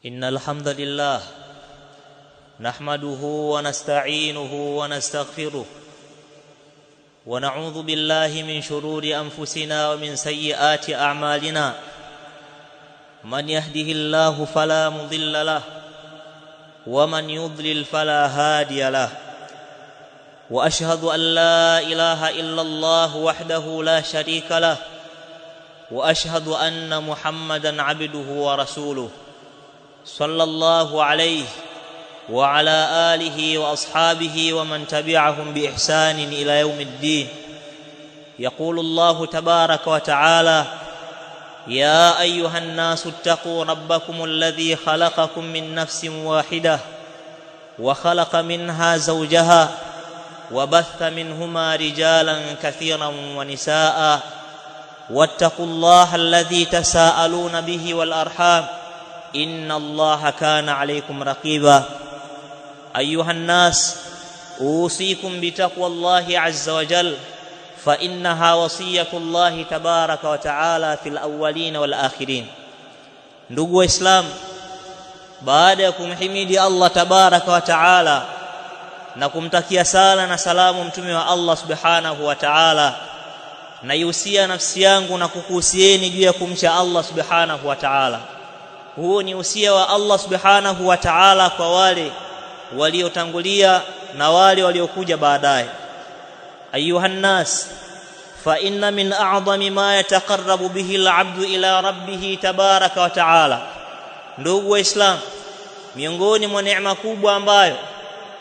إن الحمد لله نحمده ونستعينه ونستغفره ونعوذ بالله من شرور أنفسنا ومن سيئات أعمالنا من يهده الله فلا مضل له ومن يضلل فلا هادي له وأشهد أن لا إله إلا الله وحده لا شريك له وأشهد أن محمدًا عبده ورسوله صلى الله عليه وعلى آله وأصحابه ومن تبعهم بإحسان إلى يوم الدين. يقول الله تبارك وتعالى: يا أيها الناس اتقوا ربكم الذي خلقكم من نفس واحدة وخلق منها زوجها وبث منهما رجالا كثيرا ونساء واتقوا الله الذي تساءلون به والأرحام إن الله كان عليكم رقيبا. أيها الناس أوصيكم بتقوى الله عز وجل فإنها وصية الله تبارك وتعالى في الأولين والآخرين. Ndugu Waislamu, baada ya kumhimidi Allah tabaraka wa taala na kumtakia sala na salamu mtume wa Allah subhanahu wa taala, naihusia nafsi yangu na kukuhusieni juu ya kumcha Allah subhanahu wa taala. Huo ni usia wa Allah subhanahu wa ta'ala kwa wale waliotangulia na wale waliokuja baadaye. Ayuhan nas, fa inna min a'zami ma yataqarrabu bihi al-'abdu ila rabbih tabaraka wa ta'ala. Ndugu Waislamu, miongoni mwa neema kubwa ambayo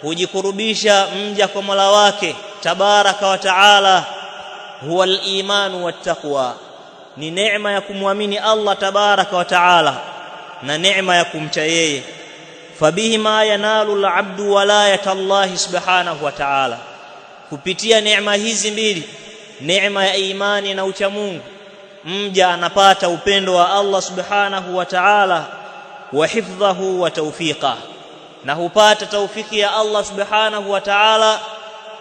hujikurubisha mja kwa Mola wake tabaraka wa ta'ala huwa al-iman wa taqwa, ni neema ya kumwamini Allah tabaraka wa ta'ala na neema ya kumcha yeye. Fabihima yanalu al-'abdu walayata Allah subhanahu wa ta'ala, kupitia neema hizi mbili, neema ya imani na ucha Mungu, mja anapata upendo wa Allah subhanahu wa ta'ala wa hifdhahu wa tawfiqa, na hupata tawfiki ya Allah subhanahu wa ta'ala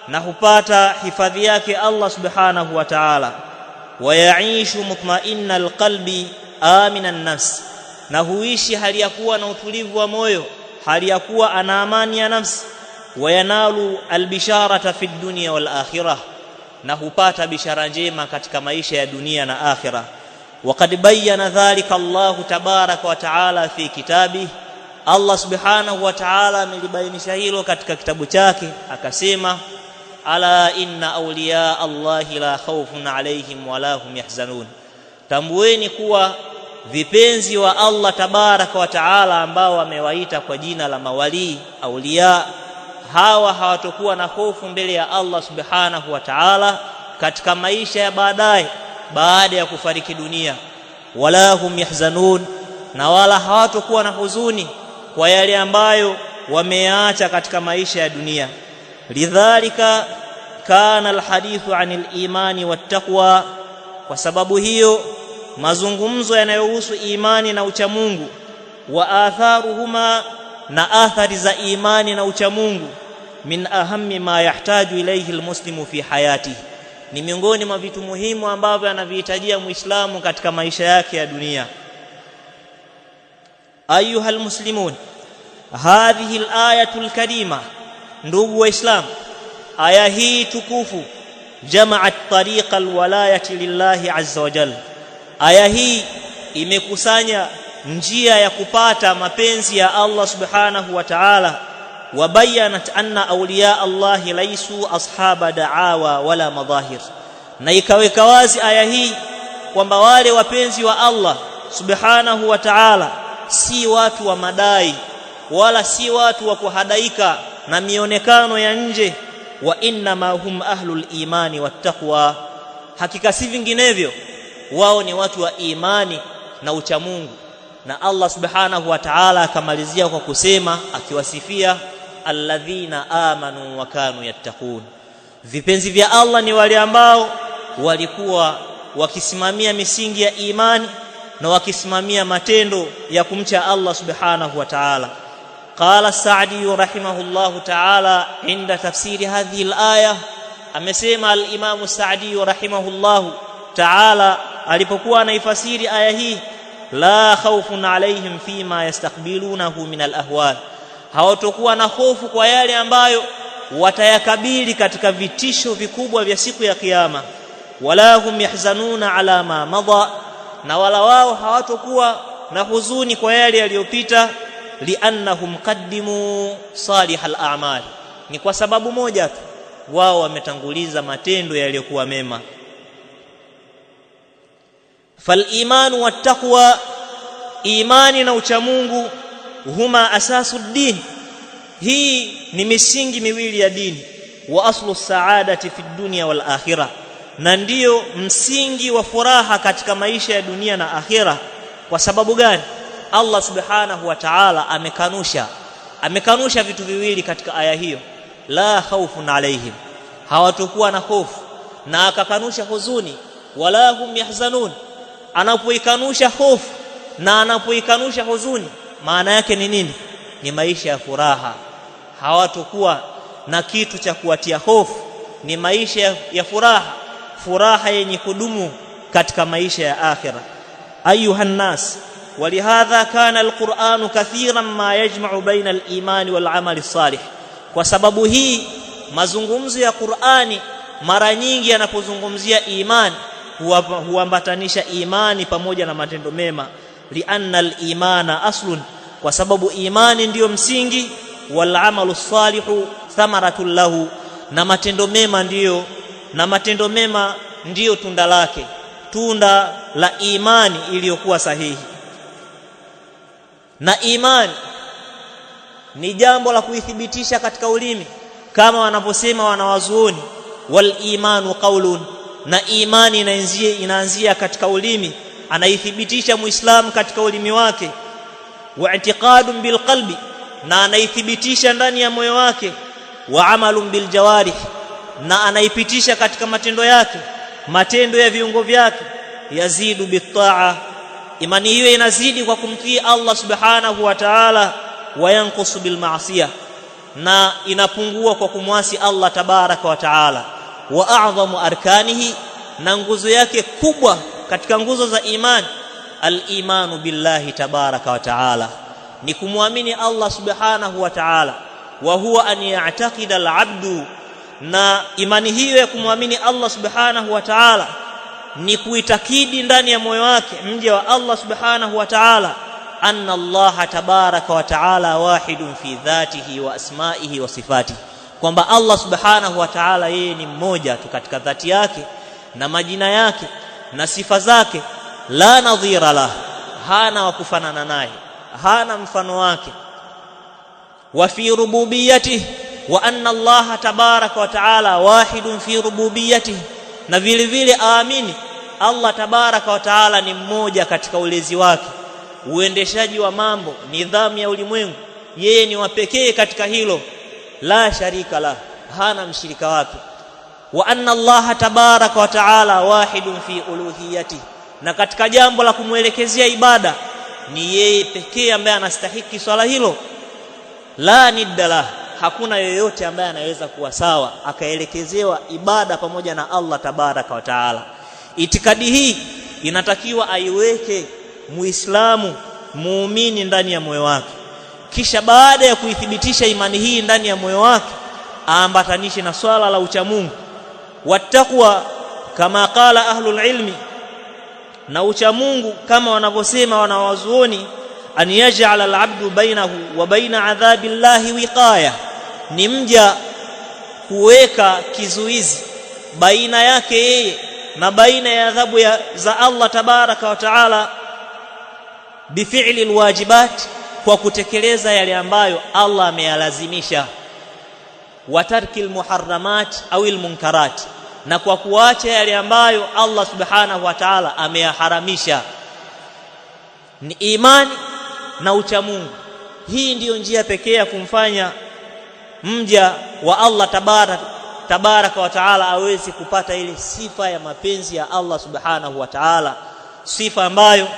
na hupata hifadhi yake Allah subhanahu wa ta'ala. Wa yaishu mutma'inna al-qalbi amina an-nafs, na huishi hali ya kuwa na utulivu wa moyo, hali ya kuwa ana amani ya nafsi. Wayanalu albisharata fi dunya wal akhirah, na hupata bishara njema katika maisha ya dunia na akhirah. Waqad bayyana dhalika Allah tabaraka wa taala fi kitabihi, Allah subhanahu wa taala amelibainisha hilo katika kitabu chake akasema: ala inna awliya Allahi la khawfun alayhim wala hum yahzanun, tambueni kuwa vipenzi wa Allah tabaraka wa taala ambao amewaita kwa jina la mawali auliya, hawa hawatakuwa na hofu mbele ya Allah subhanahu wa taala katika maisha ya baadaye baada ya kufariki dunia. Wala hum yahzanun, na wala hawatakuwa na huzuni kwa yale ambayo wameacha katika maisha ya dunia. Lidhalika kana alhadithu anil imani wattaqwa, kwa sababu hiyo mazungumzo yanayohusu imani na ucha Mungu, wa atharuhuma, na athari za imani na ucha Mungu, min ahammi ma yahtaju ilayhi almuslimu fi hayatihi, ni miongoni mwa vitu muhimu ambavyo anavihitajia Muislamu katika maisha yake ya dunia. Ayuha almuslimun, hadhihi alayatu alkarima, ndugu Waislamu, aya hii tukufu jama'at tariqa alwalayati lillahi azza wa jalla. Aya hii imekusanya njia ya kupata mapenzi ya Allah subhanahu wa ta'ala. Wabayanat anna awliya Allah laysu ashaba da'awa wala madahir, na ikaweka wazi aya hii kwamba wale wapenzi wa Allah subhanahu wa ta'ala si watu wa madai wala si watu wa kuhadaika na mionekano ya nje. Wa inna ma hum ahlul imani wattaqwa, hakika si vinginevyo wao ni watu wa imani na ucha Mungu. Na Allah subhanahu wa ta'ala akamalizia kwa kusema akiwasifia alladhina amanu wa kanu yattaqun, vipenzi vya Allah ni wale ambao walikuwa wakisimamia misingi ya imani na wakisimamia matendo ya kumcha Allah subhanahu wa ta'ala. Qala as-Sa'di rahimahullahu ta'ala inda tafsiri hadhihi al-aya, amesema al-Imam as-Sa'di rahimahullahu ta'ala alipokuwa anaifasiri aya hii, la khawfun alaihim fima yastaqbilunahu min alahwal, hawatakuwa na hofu kwa yale ambayo watayakabili katika vitisho vikubwa vya siku ya kiyama. Wala hum yahzanuna ala ma madha, na wala wao hawatakuwa na huzuni kwa yale yaliyopita. Liannahum qaddimu salihal a'mal, ni kwa sababu moja tu, wao wametanguliza matendo yaliyokuwa mema. Fal imanu wat taqwa, imani na uchamungu, huma asasuddin, hii ni misingi miwili ya dini. Wa aslu saadati fi dunya wal akhirah, na ndiyo msingi wa furaha katika maisha ya dunia na akhira. Kwa sababu gani? Allah subhanahu wa ta'ala amekanusha vitu viwili katika aya hiyo, la khawfun alaihim, hawatakuwa na hofu, na akakanusha huzuni, wala hum yahzanun. Anapoikanusha hofu na anapoikanusha huzuni, maana yake ni nini? Ni maisha ya furaha. Hawatakuwa na kitu cha kuwatia hofu, ni maisha ya furaha yenye kudumu katika maisha ya akhira. Ayuha nnas, walihadha kana alquran kathiran ma yajma'u baina al-iman wal amali salih. Kwa sababu hii mazungumzo ya Qur'ani mara nyingi yanapozungumzia imani huambatanisha imani pamoja na matendo mema. Lianna al-imana aslun, kwa sababu imani ndiyo msingi, wal amalu salihu thamaratun lahu, na matendo mema ndiyo tunda lake, tunda la imani iliyokuwa sahihi. Na imani ni jambo la kuithibitisha katika ulimi, kama wanavyosema wanawazuoni, wal imanu qaulun, na imani inaanzia katika ulimi, anaithibitisha muislamu katika ulimi wake. Wa i'tiqadun bil qalbi, na anaithibitisha ndani ya moyo wake. Wa amalun bil jawarih, na anaipitisha katika matendo yake, matendo ya viungo vyake. Yazidu bitaa, imani hiyo inazidi kwa kumtii Allah subhanahu wa ta'ala. Wa yanqusu bil ma'siyah, na inapungua kwa kumwasi Allah tabaraka wa ta'ala. Wa a'dhamu arkanihi, na nguzo yake kubwa katika nguzo za imani, al-imanu billahi tabaraka wa ta'ala, ni kumwamini Allah subhanahu wa ta'ala. Wa huwa an ya'taqida al-'abdu, na imani hiyo ya kumwamini Allah subhanahu wa ta'ala ni kuitakidi ndani ya moyo wake mja wa Allah subhanahu wa ta'ala, anna Allah tabaraka wa ta'ala wahidun fi dhatihi wa asma'ihi wa sifatihi, kwamba Allah subhanahu wa ta'ala yeye ni mmoja tu katika dhati yake na majina yake na sifa zake. La nadhira lah, hana wa kufanana naye, hana mfano wake. Wa fi rububiyyatihi, wa anna Allah tabaraka wa ta'ala wahidun fi rububiyyatihi, na vile vile aamini Allah tabaraka wa ta'ala ni mmoja katika ulezi wake, uendeshaji wa mambo, nidhamu ya ulimwengu, yeye ni wa pekee katika hilo. La sharika la, hana mshirika wake. Wa anna Allah tabaraka wa ta'ala wahidun fi uluhiyyatihi, na katika jambo la kumwelekezea ibada ni yeye pekee ambaye anastahili swala hilo. La nidda la, hakuna yoyote ambaye anaweza kuwa sawa akaelekezewa ibada pamoja na Allah tabaraka wa ta'ala. Itikadi hii inatakiwa aiweke muislamu muumini ndani ya moyo wake, kisha baada ya kuithibitisha imani hii ndani ya moyo wake aambatanishe na swala la uchamungu. Wattaqwa kama qala ahlul ilmi, na uchamungu kama wanavyosema wanawazuoni, an yaj'ala al-'abdu bainahu wa baina adhabillahi wiqaya, ni mja kuweka kizuizi baina yake yeye na baina ya adhabu za Allah tabaraka wa ta'ala, bifi'li alwajibat, kwa kutekeleza yale ambayo Allah ameyalazimisha. Wa tarkil muharramat au almunkarat, na kwa kuacha yale ambayo Allah subhanahu wa ta'ala ameyaharamisha. Ni imani na uchamungu, hii ndiyo njia pekee ya kumfanya mja wa Allah tabaraka wa ta'ala aweze kupata ile sifa ya mapenzi ya Allah subhanahu wa ta'ala, sifa ambayo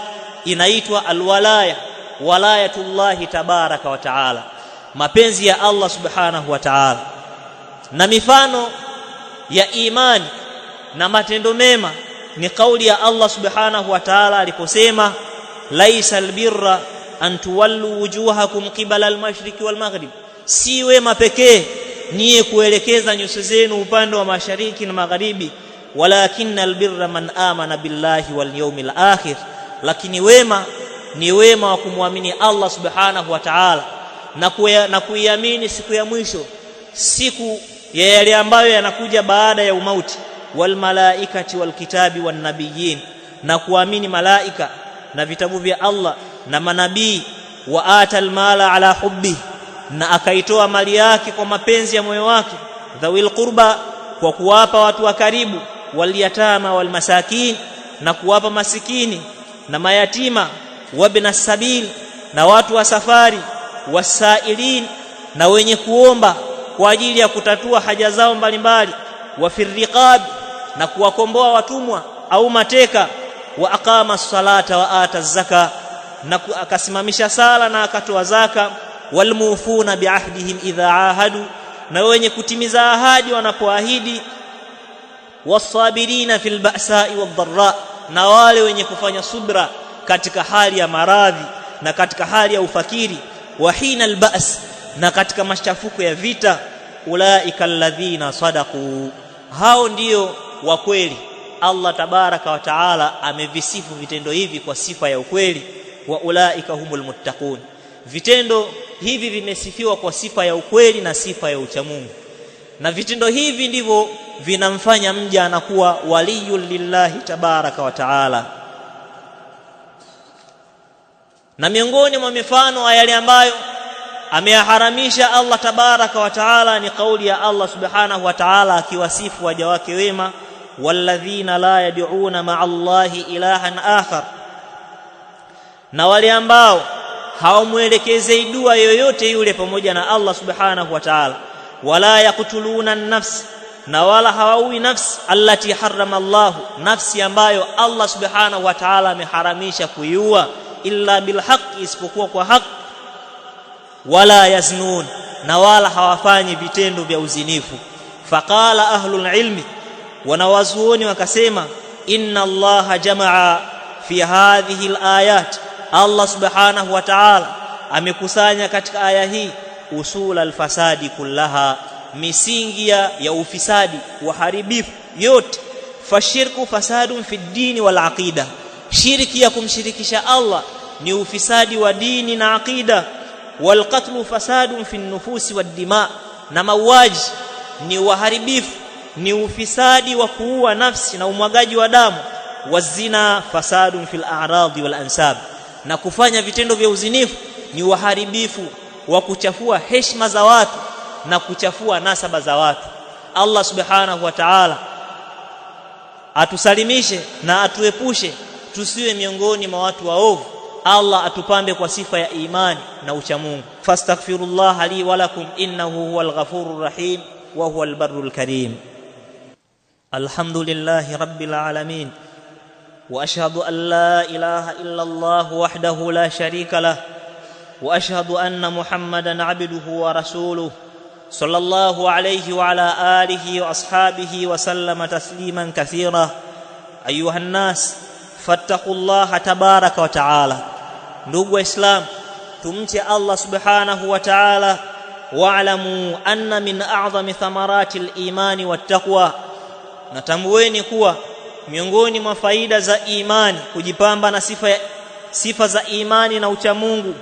inaitwa alwalaya, walayatullahi tabaraka wa ta'ala, mapenzi ya Allah subhanahu wa ta'ala. Na mifano ya imani na matendo mema ni kauli ya Allah subhanahu wa ta'ala aliposema, laisa albirra an tuwallu wujuhakum qibala almashriqi walmaghrib, si wema pekee niye kuelekeza nyuso zenu upande wa mashariki na magharibi, walakinna albirra man amana billahi wal yawmil akhir, lakini wema ni wema wa kumwamini Allah subhanahu wa ta'ala na kuiamini siku ya mwisho, siku ya yale ambayo yanakuja baada ya umauti, wal malaikati wal kitabi wan nabiyyin, na kuamini malaika na vitabu vya Allah na manabii, wa atal mala ala hubbi, na akaitoa mali yake kwa mapenzi ya moyo wake, dhawil qurba, kwa kuwapa watu wa karibu, wal yatama wal masakin, na kuwapa masikini na mayatima, wabna sabil, na watu wa safari, wasailin, na wenye kuomba kwa ajili ya kutatua haja zao mbalimbali, wa firriqab, na kuwakomboa watumwa au mateka, wa aqama as-salata wa ata az-zaka, na akasimamisha sala na akatoa zaka, wal mufuna biahdihim idha ahadu, na wenye kutimiza ahadi wanapoahidi, wasabirina fil ba'sa'i wad-dharra, na wale wenye kufanya subra katika hali ya maradhi na katika hali ya ufakiri, wa hina al-ba's, na katika machafuko ya vita. Ulaika alladhina sadaqu, hao ndio wa kweli. Allah tabaraka wa taala amevisifu vitendo hivi kwa sifa ya ukweli, wa ulaika humul muttaqun. Vitendo hivi vimesifiwa kwa sifa ya ukweli na sifa ya uchamungu, na vitendo hivi ndivyo vinamfanya mja anakuwa waliyul lillahi tabaraka wa taala. Na miongoni mwa mifano ya yale ambayo ameyaharamisha Allah tabaraka wa taala ni kauli ya Allah subhanahu wa taala akiwasifu waja wake wema, walladhina la yad'una ma'a Allahi ilahan akhar, na wale ambao hawamuelekezei dua yoyote yule pamoja na Allah subhanahu wa ta'ala, wala yaqtuluna an-nafs, na wala hawaui nafsi allati harrama Allah, nafsi ambayo Allah subhanahu wa ta'ala ameharamisha kuiua, illa bil haqq, isipokuwa kwa haki, wala yaznun, na wala hawafanyi vitendo vya uzinifu. Faqala ahlul ilmi, wanawazuoni wakasema, inna Allah jamaa fi hadhihi al-ayat, Allah subhanahu wa ta'ala amekusanya katika aya hii usul al-fasadi kullaha, misingi ya ufisadi waharibifu yote. Fashirku fasadun fi dini wal aqida, shirki ya kumshirikisha Allah ni ufisadi wa dini na aqida. Wal qatlu fasadun fi nufusi wad dima, na mauaji ni waharibifu, ni ufisadi wa kuua nafsi na umwagaji wa damu. Wazina fasadun fil a'radi wal ansab, na kufanya vitendo vya uzinifu ni uharibifu wa kuchafua heshima za watu na kuchafua nasaba za watu. Allah subhanahu wa ta'ala atusalimishe na atuepushe tusiwe miongoni mwa watu waovu. Allah atupambe kwa sifa ya imani na uchamungu. Fastaghfirullah li wa lakum innahu huwal ghafurur rahim wa huwal barrul karim. Alhamdulillahi rabbil alamin, واشهد ان لا اله الا الله وحده لا شريك له، واشهد ان محمدا عبده ورسوله صلى الله عليه وعلى اله واصحابه وسلم تسليما كثيرا. ايها الناس فاتقوا الله تبارك وتعالى. ndugu waislamu, tumche Allah subhanahu wa ta'ala, wa'lamu anna min a'zami thamarati al-imani wat-taqwa, natambueni kuwa miongoni mwa faida za imani kujipamba na sifa za imani na uchamungu,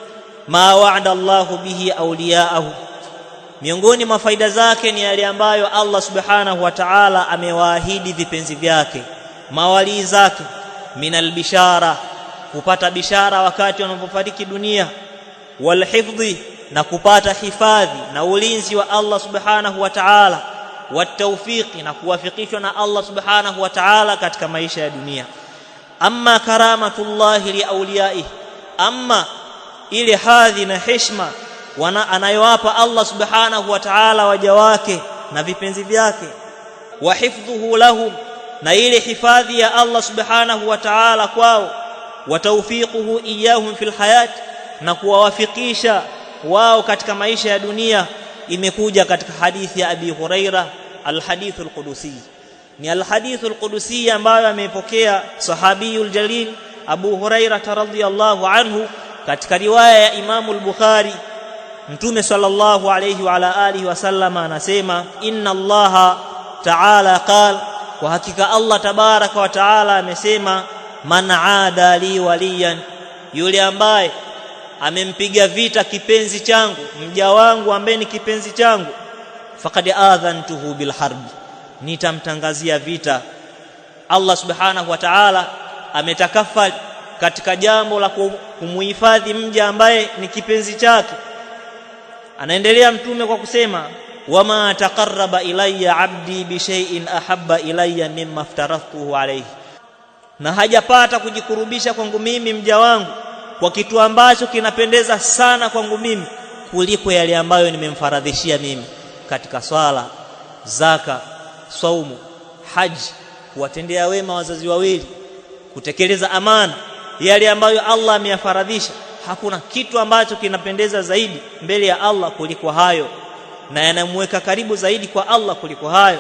ma wa'ada Allahu bihi awliya'ahu, miongoni mwa faida zake ni yale ambayo Allah subhanahu wa ta'ala amewaahidi vipenzi vyake, mawali zake, minal bishara, kupata bishara wakati wanapofariki dunia, wal hifdhi, na kupata hifadhi na ulinzi wa Allah subhanahu wa ta'ala, watawfiki, na kuwafikishwa na Allah subhanahu wa ta'ala katika maisha ya dunia. Amma karamatullahi li awliyaihi, amma ile hadhi na heshima anayowapa Allah subhanahu wa ta'ala waja wake na vipenzi vyake, wa hifdhuhu lahum, na ile hifadhi ya Allah subhanahu wa ta'ala kwao, wa tawfiquhu iyahum fil hayat, na kuwawafikisha wao katika maisha ya dunia. Imekuja katika hadithi ya Abi Huraira, alhadithul qudusi, ni alhadithul qudusi ambayo ameipokea sahabiyul jalil Abu Hurairah radhiyallahu anhu katika riwaya ya Imam al-Bukhari, Mtume sallallahu alayhi wa ala alihi wasallam anasema, inna Allaha ta'ala qala, kwa hakika Allah tabaraka wa taala amesema, man aada li waliyan, yule ambaye amempiga vita kipenzi changu, mja wangu ambaye ni kipenzi changu, faqad adhantuhu bil harbi, nitamtangazia vita. Allah subhanahu wa ta'ala ametakafali katika jambo la kumuhifadhi mja ambaye ni kipenzi chake. Anaendelea mtume kwa kusema, wama taqarraba ilayya abdi bi shay'in ahabba ilayya mimma aftaradtuhu alayhi, na hajapata kujikurubisha kwangu mimi mja wangu kwa kitu ambacho kinapendeza sana kwangu mimi kuliko yale ambayo nimemfaradhishia mimi katika swala, zaka, saumu, haji, kuwatendea wema wazazi wawili, kutekeleza amana, yale ambayo Allah ameyafaradhisha. Hakuna kitu ambacho kinapendeza zaidi mbele ya Allah kuliko hayo, na yanamweka karibu zaidi kwa Allah kuliko hayo.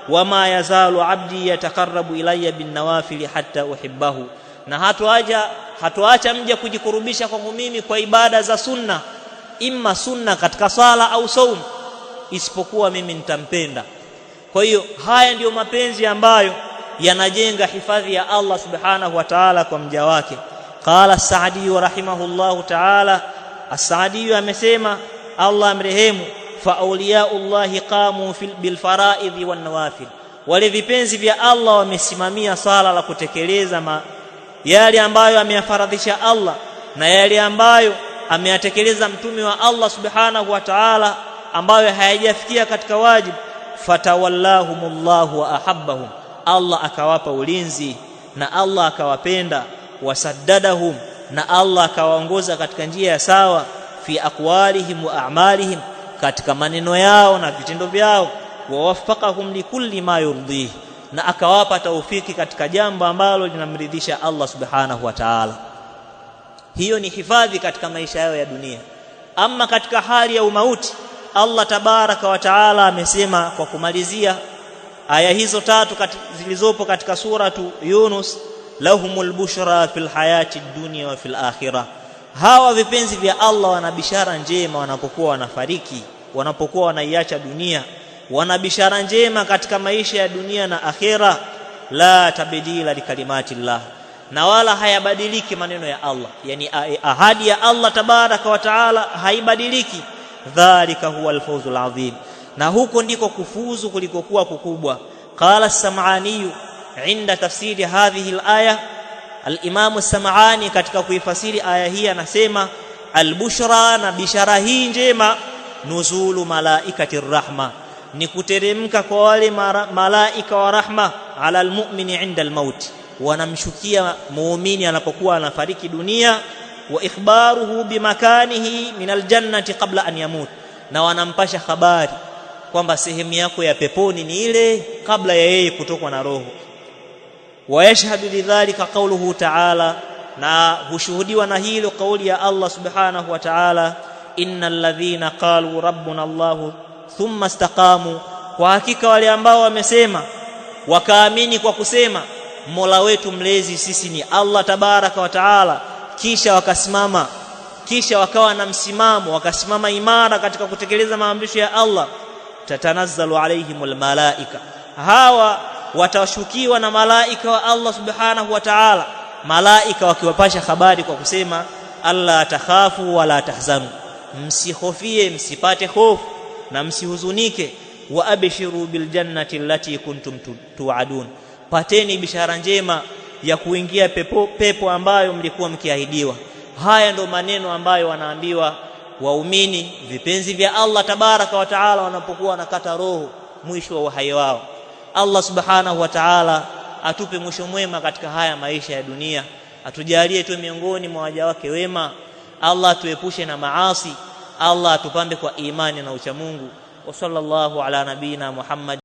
Wama yazalu abdi yataqarrabu ilayya bin nawafil hatta uhibbahu, na hatoacha mja kujikurubisha kwangu mimi kwa ibada za sunna, imma sunna katika sala au saum, isipokuwa mimi nitampenda. Kwa hiyo haya ndiyo mapenzi ambayo yanajenga hifadhi ya Allah subhanahu wa ta'ala kwa mja wake. Qala as-Sa'di rahimahullahu ta'ala, as-Sa'di amesema, Allah amrehemu, fa awliyaullahi qamu bil fara'idhi wan nawafil, wale vipenzi vya Allah wamesimamia sala la kutekeleza yale ambayo ameyafaradhisha Allah na yale ambayo ameyatekeleza mtume wa Allah subhanahu wa ta'ala ambayo hayajafikia katika wajibu. Fatawallahumullahu wa ahabbahum, Allah akawapa ulinzi na Allah akawapenda. Wasaddadahum, na Allah akawaongoza katika njia ya sawa. Fi aqwalihim wa a'malihim, katika maneno yao na vitendo vyao. Wawaffaqahum likulli ma yurdih, na akawapa taufiki katika jambo ambalo linamridhisha Allah subhanahu wa ta'ala. Hiyo ni hifadhi katika maisha yao ya dunia. Ama katika hali ya umauti, Allah tabaraka wa ta'ala amesema kwa kumalizia aya hizo tatu zilizopo katika suratu Yunus, lahumul bushra fil hayati dunya wa fil akhirah, hawa vipenzi vya Allah wana bishara njema wanapokuwa wanafariki, wanapokuwa wanaiacha dunia, wana bishara njema katika maisha ya dunia na akhira. La tabdila likalimatillah, na wala hayabadiliki maneno ya Allah, yani ahadi ya Allah tabaraka wa taala haibadiliki. Dhalika huwa alfawzul adhim, na huko ndiko kufuzu kulikokuwa kukubwa. Qala as-Sam'ani inda tafsiri hadhihi al-aya, al-Imam as-Sam'ani katika kuifasiri aya hii anasema, al-bushra, na bishara hii njema, nuzulu malaikati rahma, ni kuteremka kwa wale malaika wa rahma, ala al-mu'mini inda al-maut, wanamshukia muumini anapokuwa anafariki dunia. Wa ikhbaruhu bimakanihi min aljannati qabla an yamut, na wanampasha habari kwamba sehemu yako ya peponi ni ile kabla ya yeye kutokwa na roho. Wa yashhadu lidhalika qawluhu ta'ala, na hushuhudiwa na hilo kauli ya Allah subhanahu wa ta'ala, innal ladhina qalu rabbuna Allah thumma istaqamu, kwa hakika wale ambao wamesema wakaamini kwa kusema Mola wetu mlezi sisi ni Allah tabaraka wa ta'ala, kisha wakasimama, kisha wakawa na msimamo, wakasimama imara katika kutekeleza maamrisho ya Allah, tatanazzalu alaihimul malaika, hawa watashukiwa na malaika wa Allah subhanahu wa ta'ala, malaika wakiwapasha habari kwa kusema, alla takhafu wala tahzanu, msihofie, msipate hofu na msihuzunike. Wa abshiru bil jannati allati kuntum tu'adun, pateni bishara njema ya kuingia pepo ambayo mlikuwa mkiahidiwa. Haya ndo maneno ambayo wanaambiwa waumini vipenzi vya Allah tabaraka wa taala wanapokuwa wanakata roho mwisho wa uhai wao. Allah subhanahu wa ta'ala atupe mwisho mwema katika haya maisha ya dunia, atujalie tu miongoni mwa waja wake wema. Allah atuepushe na maasi, Allah atupambe kwa imani na ucha Mungu. Wa sallallahu ala nabina Muhammad.